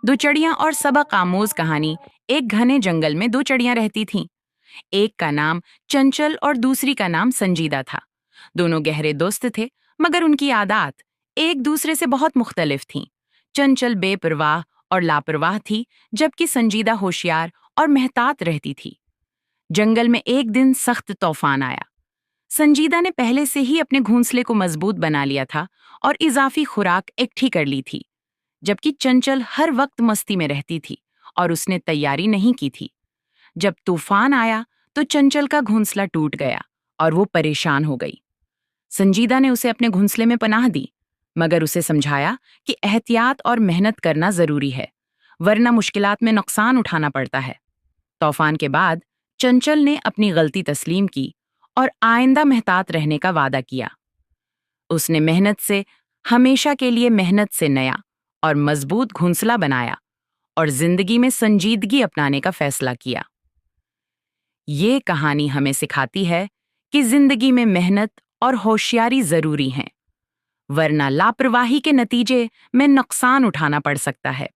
दो चिड़ियां और सबक आमोज कहानी। एक घने जंगल में दो चिड़ियां रहती थीं। एक का नाम चंचल और दूसरी का नाम संजीदा था। दोनों गहरे दोस्त थे, मगर उनकी आदत एक दूसरे से बहुत मुख्तलिफ थीं। चंचल बेपरवाह और लापरवाह थी, जबकि संजीदा होशियार और महतात रहती थी। जंगल में एक दिन सख्त तूफान आया। संजीदा ने पहले से ही अपने घोंसले को मजबूत बना लिया था और इजाफी खुराक इकट्ठी कर ली थी, जबकि चंचल हर वक्त मस्ती में रहती थी और उसने तैयारी नहीं की थी। जब तूफान आया तो चंचल का घोंसला टूट गया और वो परेशान हो गई। संजीदा ने उसे अपने घोंसले में पनाह दी, मगर उसे समझाया कि एहतियात और मेहनत करना जरूरी है, वरना मुश्किलात में नुकसान उठाना पड़ता है। तूफान के बाद चंचल ने अपनी गलती तस्लीम की और आइंदा मेहतात रहने का वादा किया। उसने मेहनत से हमेशा के लिए मेहनत से नया और मजबूत घोंसला बनाया और जिंदगी में संजीदगी अपनाने का फैसला किया। ये कहानी हमें सिखाती है कि जिंदगी में मेहनत और होशियारी जरूरी हैं, वरना लापरवाही के नतीजे में नुकसान उठाना पड़ सकता है।